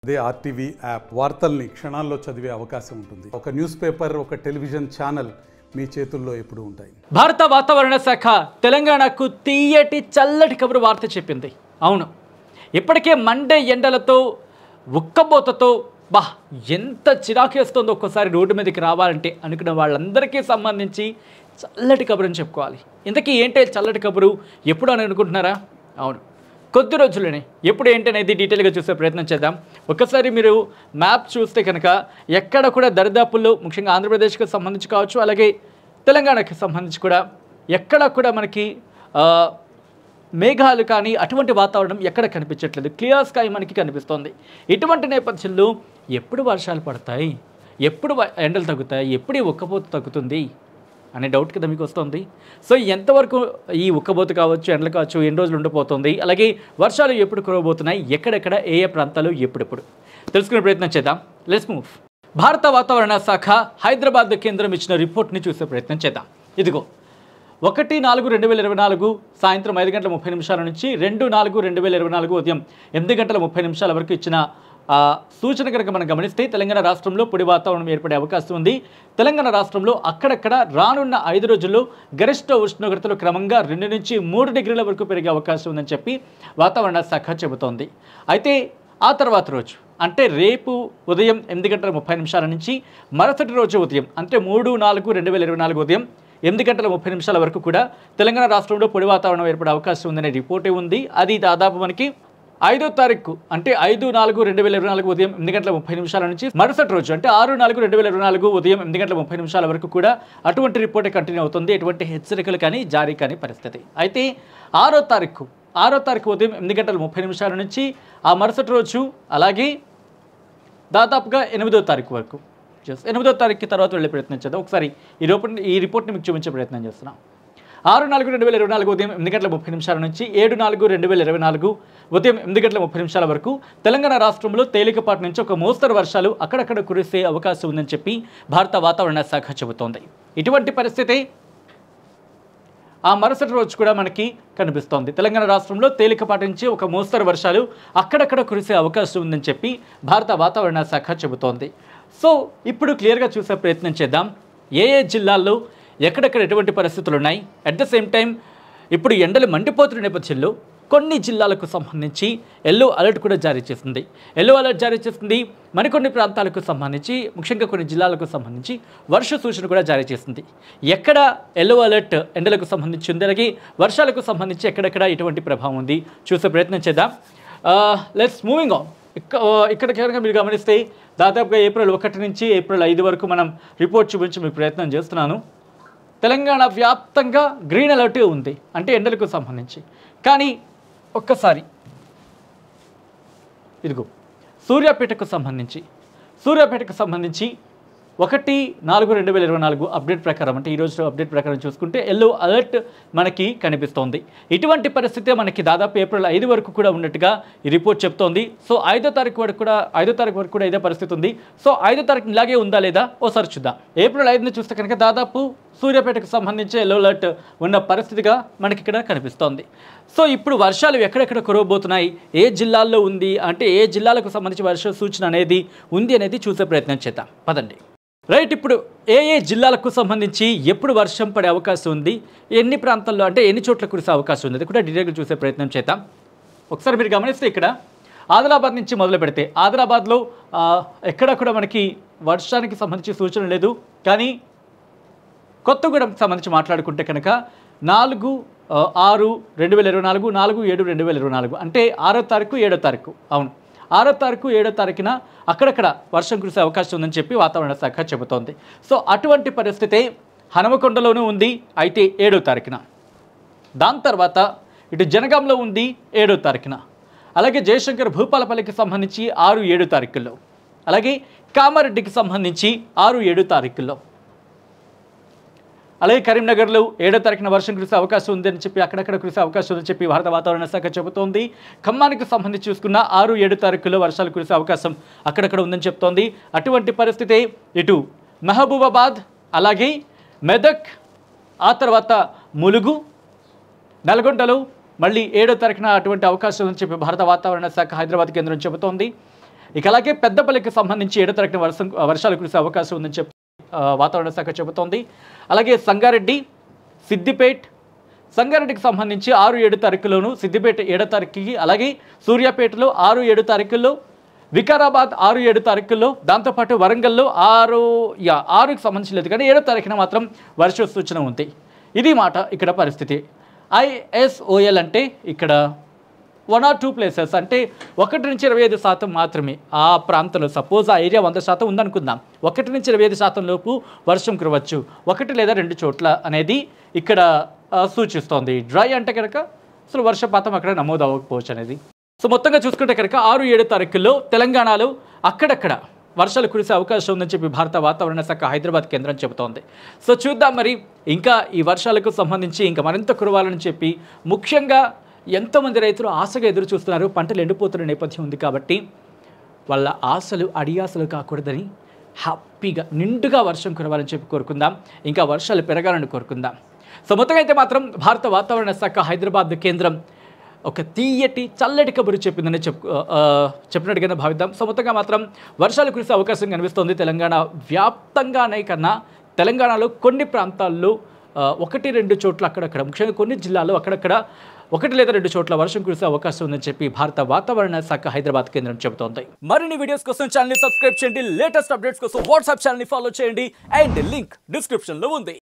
అదే RTV app వార్తల్ని క్షణాల్లో చదివే అవకాశం ఉంటుంది. ఒక న్యూస్ పేపర్, ఒక టెలివిజన్ ఛానల్ మీ చేతుల్లో ఎప్పుడూ ఉంటాయి. భారత వాతావరణ శాఖ తెలంగాణకు తీయటి చల్లటి కబురు వార్త చెప్పింది. అవును, ఇప్పటికే మండే ఎండలతో ఉక్కబోతతో ఎంత చిరాకేస్తుందో ఒక్కసారి రోడ్డు మీదకి రావాలంటే అనుకున్న వాళ్ళందరికీ సంబంధించి చల్లటి కబురు అని చెప్పుకోవాలి. ఇంతకీ ఏంటి చల్లటి కబురు, ఎప్పుడు అని అనుకుంటున్నారా? అవును, కొద్ది రోజుల్లోనే. ఎప్పుడు ఏంటనేది డీటెయిల్గా చూసే ప్రయత్నం చేద్దాం. ఒక్కసారి మీరు మ్యాప్ చూస్తే కనుక ఎక్కడ కూడా దరిదాపుల్లో, ముఖ్యంగా ఆంధ్రప్రదేశ్కి సంబంధించి కావచ్చు, అలాగే తెలంగాణకి సంబంధించి కూడా ఎక్కడ కూడా మనకి మేఘాలు కానీ అటువంటి వాతావరణం ఎక్కడ కనిపించట్లేదు. క్లియర్ స్కై మనకి కనిపిస్తోంది. ఇటువంటి నేపథ్యంలో ఎప్పుడు వర్షాలు పడతాయి, ఎప్పుడు ఎండలు తగ్గుతాయి, ఎప్పుడు ఈ ఉక్కపోత తగ్గుతుంది అనే డౌట్ కదా మీకు వస్తుంది. సో ఎంతవరకు ఈ ఉక్కబోతు కావచ్చు, ఎండలు కావచ్చు, ఎన్ని రోజులు ఉండిపోతుంది, అలాగే వర్షాలు ఎప్పుడు కురవబోతున్నాయి, ఎక్కడెక్కడ ఏ ఏ ప్రాంతాలు ఎప్పుడెప్పుడు తెలుసుకునే ప్రయత్నం చేద్దాం. Let's move. భారత వాతావరణ శాఖ హైదరాబాద్ కేంద్రం ఇచ్చిన రిపోర్ట్ని చూసే ప్రయత్నం చేద్దాం. ఇదిగో 1/4/2024 సాయంత్రం 5:30 నుంచి 2/4/2024 ఉదయం 8:30 వరకు ఇచ్చిన సూచన కనుక మనం గమనిస్తే తెలంగాణ రాష్ట్రంలో పొడి వాతావరణం ఏర్పడే అవకాశం ఉంది. తెలంగాణ రాష్ట్రంలో అక్కడక్కడ రానున్న 5 రోజుల్లో గరిష్ట ఉష్ణోగ్రతలు క్రమంగా 2 నుంచి 3 డిగ్రీల వరకు పెరిగే అవకాశం ఉందని చెప్పి వాతావరణ శాఖ చెబుతోంది. అయితే ఆ తర్వాత రోజు అంటే రేపు ఉదయం 8:30 నుంచి మరుసటి రోజు ఉదయం అంటే 3/4/2024 ఉదయం 8:30 వరకు కూడా తెలంగాణ రాష్ట్రంలో పొడి వాతావరణం ఏర్పడే అవకాశం ఉందనే రిపోర్టే ఉంది. అది దాదాపు మనకి 5వ తారీఖు అంటే 5/4/2024 ఉదయం 8:30 నుంచి మరుసటి రోజు అంటే 6/4/2024 ఉదయం 8:30 వరకు కూడా అటువంటి రిపోర్టే కంటిన్యూ అవుతుంది. ఎటువంటి హెచ్చరికలు కానీ జారీ కానీ పరిస్థితి. అయితే 6వ తారీఖు ఉదయం 8:30 నుంచి ఆ మరుసటి రోజు, అలాగే దాదాపుగా 8వ తారీఖు వరకు, 8వ తారీఖు తర్వాత వెళ్ళే ప్రయత్నం చేద్దాం. ఒకసారి ఈ రిపోర్ట్ని మీకు చూపించే ప్రయత్నం చేస్తున్నాం. 6/4/2024 ఉదయం 8:30 నుంచి 7/4/2024 ఉదయం 8:30 వరకు తెలంగాణ రాష్ట్రంలో తేలికపాటి నుంచి ఒక మోస్తరు వర్షాలు అక్కడక్కడ కురిసే అవకాశం ఉందని చెప్పి భారత వాతావరణ శాఖ చెబుతోంది. ఇటువంటి పరిస్థితి ఆ మరుసటి రోజు కూడా మనకి కనిపిస్తోంది. తెలంగాణ రాష్ట్రంలో తేలికపాటి నుంచి ఒక మోస్తరు వర్షాలు అక్కడక్కడ కురిసే అవకాశం ఉందని చెప్పి భారత వాతావరణ శాఖ చెబుతోంది. సో ఇప్పుడు క్లియర్గా చూసే ప్రయత్నం చేద్దాం. ఏ జిల్లాల్లో ఎక్కడెక్కడ ఎటువంటి పరిస్థితులు ఉన్నాయి. అట్ ద సేమ్ టైం ఇప్పుడు ఎండలు మండిపోతున్న నేపథ్యంలో కొన్ని జిల్లాలకు సంబంధించి ఎల్లో అలర్ట్ కూడా జారీ చేస్తుంది. ఎల్లో అలర్ట్ జారీ చేస్తుంది. మరికొన్ని ప్రాంతాలకు సంబంధించి, ముఖ్యంగా కొన్ని జిల్లాలకు సంబంధించి వర్ష సూచన కూడా జారీ చేస్తుంది. ఎక్కడ ఎల్లో అలర్ట్ ఎండలకు సంబంధించి ఉంది, అలాగే వర్షాలకు సంబంధించి ఎక్కడెక్కడ ఎటువంటి ప్రభావం ఉంది చూసే ప్రయత్నం చేద్దాం. Let's moving on. ఇక్కడ కనుక మీరు గమనిస్తే దాదాపుగా ఏప్రిల్ 1 నుంచి ఏప్రిల్ 5 వరకు మనం రిపోర్ట్ చూపించి మీకు ప్రయత్నం చేస్తున్నాను. తెలంగాణ వ్యాప్తంగా గ్రీన్ అలర్ట్ ఉంది, అంటే ఎండలకు సంబంధించి. కానీ ఒక్కసారి ఇదిగో సూర్యాపేటకు సంబంధించి 1/4/2024 అప్డేట్ ప్రకారం, అంటే ఈరోజు అప్డేట్ ప్రకారం చూసుకుంటే ఎల్లో అలర్ట్ మనకి కనిపిస్తోంది. ఇటువంటి పరిస్థితి మనకి దాదాపు ఏప్రిల్ 5 వరకు కూడా ఉన్నట్టుగా ఈ రిపోర్ట్ చెప్తోంది. సో 5వ తారీఖు వరకు కూడా ఇదే పరిస్థితి ఉంది. సో 5వ తారీఖు ఇలాగే ఉందా లేదా ఓసారి చూద్దాం. ఏప్రిల్ 5ని చూస్తే కనుక దాదాపు సూర్యాపేటకు సంబంధించి ఎల్లో అలర్ట్ ఉన్న పరిస్థితిగా మనకి ఇక్కడ కనిపిస్తోంది. సో ఇప్పుడు వర్షాలు ఎక్కడెక్కడ కురవబోతున్నాయి, ఏ జిల్లాల్లో ఉంది, అంటే ఏ జిల్లాలకు సంబంధించి వర్ష సూచన అనేది ఉంది అనేది చూసే ప్రయత్నం చేద్దాం. పదండి. రైట్, ఇప్పుడు ఏ జిల్లాలకు సంబంధించి ఎప్పుడు వర్షం పడే అవకాశం ఉంది, ఎన్ని ప్రాంతాల్లో అంటే ఎన్ని చోట్ల కురిసే అవకాశం ఉంది, అది కూడా డీటెయిల్గా చూసే ప్రయత్నం చేద్దాం. ఒకసారి మీరు గమనిస్తే ఇక్కడ ఆదిలాబాద్ నుంచి మొదలు పెడితే ఆదిలాబాద్లో ఎక్కడ కూడా మనకి వర్షానికి సంబంధించి సూచన లేదు. కానీ కొత్తగూడెంకి సంబంధించి మాట్లాడుకుంటే కనుక 4/6/2024, 4/7/2024 అంటే 6వ తారీఖు 7వ తారీఖు, అవును 6వ తారీఖు 7వ తారీఖున అక్కడక్కడ వర్షం కురిసే అవకాశం ఉందని చెప్పి వాతావరణ శాఖ చెబుతోంది. సో అటువంటి పరిస్థితి హనుమకొండలోనూ ఉంది, అయితే 7వ తారీఖున. దాని తర్వాత ఇటు జనగాంలో ఉంది 7వ తారీఖున, అలాగే జయశంకర్ భూపాలపల్లికి సంబంధించి 6-7 తారీఖుల్లో, అలాగే కామారెడ్డికి సంబంధించి 6-7 తారీఖుల్లో, అలాగే కరీంనగర్లో 7వ తారీఖున వర్షం కురిసే అవకాశం ఉందని చెప్పి అక్కడక్కడ కురిసే అవకాశం ఉందని చెప్పి భారత వాతావరణ శాఖ చెబుతోంది. ఖమ్మానికి సంబంధించి చూసుకున్న 6-7 తారీఖుల్లో వర్షాలు కురిసే అవకాశం అక్కడక్కడ ఉందని చెప్తోంది. అటువంటి పరిస్థితి ఇటు మహబూబాబాద్, అలాగే మెదక్, ఆ తర్వాత ములుగు, నల్గొండలో మళ్ళీ 7వ తారీఖున అటువంటి అవకాశం ఉందని చెప్పి భారత వాతావరణ శాఖ హైదరాబాద్ కేంద్రం చెబుతోంది. ఇక అలాగే పెద్దపల్లికి సంబంధించి 7వ తారీఖున వర్షాలు కురిసే అవకాశం ఉందని చెప్పి వాతావరణ శాఖ చెబుతోంది. అలాగే సంగారెడ్డి, సిద్దిపేట్, సంగారెడ్డికి సంబంధించి 6-7 తారీఖులోను, సిద్దిపేట 7వ తారీఖుకి, అలాగే సూర్యాపేటలో 6-7 తారీఖుల్లో, వికారాబాద్ 6-7 తారీఖుల్లో, దాంతోపాటు వరంగల్లో 6కి సంబంధించి లేదు కానీ 7వ తారీఖున మాత్రం వర్ష సూచన ఉంది. ఇది మాట ఇక్కడ పరిస్థితి. ISOL అంటే ఇక్కడ 1 or 2 ప్లేసెస్ అంటే 1 నుంచి 25% మాత్రమే ఆ ప్రాంతంలో. సపోజ్ ఆ ఏరియా 100% ఉందనుకుందాం, 1 నుంచి 25% లోపు వర్షం కురవచ్చు 1 లేదా 2 చోట్ల అనేది ఇక్కడ సూచిస్తోంది. డ్రై అంటే కనుక అసలు వర్షపాతం అక్కడ నమోదు అవ్వకపోవచ్చు అనేది. సో మొత్తంగా చూసుకుంటే కనుక 6-7 తారీఖుల్లో తెలంగాణలో అక్కడక్కడ వర్షాలు కురిసే అవకాశం ఉందని చెప్పి భారత వాతావరణ శాఖ హైదరాబాద్ కేంద్రం చెబుతోంది. సో చూద్దాం మరి ఇంకా ఈ వర్షాలకు సంబంధించి ఇంకా మరింత కురవాలని చెప్పి ముఖ్యంగా ఎంతోమంది రైతులు ఆశగా ఎదురు చూస్తున్నారు. పంటలు ఎండిపోతున్న నేపథ్యం ఉంది కాబట్టి వాళ్ళ ఆశలు అడియాసలు కాకూడదని హ్యాపీగా నిండుగా వర్షం కురవాలని చెప్పి కోరుకుందాం, ఇంకా వర్షాలు పెరగాలని కోరుకుందాం. సో మొత్తంగా అయితే మాత్రం భారత వాతావరణ శాఖ హైదరాబాద్ కేంద్రం ఒక తీయటి చల్లటి కబురు చెప్పిందని చెప్పినట్టుగానే భావిద్దాం. సో మొత్తంగా మాత్రం వర్షాలు కురిసే అవకాశం కనిపిస్తోంది తెలంగాణ వ్యాప్తంగానే కన్నా తెలంగాణలో కొన్ని ప్రాంతాల్లో 1-2 చోట్ల అక్కడక్కడ, ముఖ్యంగా కొన్ని జిల్లాల్లో అక్కడక్కడ 1 లేదా 2 చోట్ల వర్షం కురిసే అవకాశం ఉందని చెప్పి భారత వాతావరణ శాఖ హైదరాబాద్ కేంద్రం చెబుతోంది. మరిన్ని వీడియోస్ కోసం ఛానల్ సబ్స్క్రైబ్ చేయండి, లేటెస్ట్ అప్డేట్స్ కోసం వాట్సాప్ ఛానల్ ఫాలో చేయండి అండ్ లింక్ డిస్క్రిప్షన్లో ఉంది.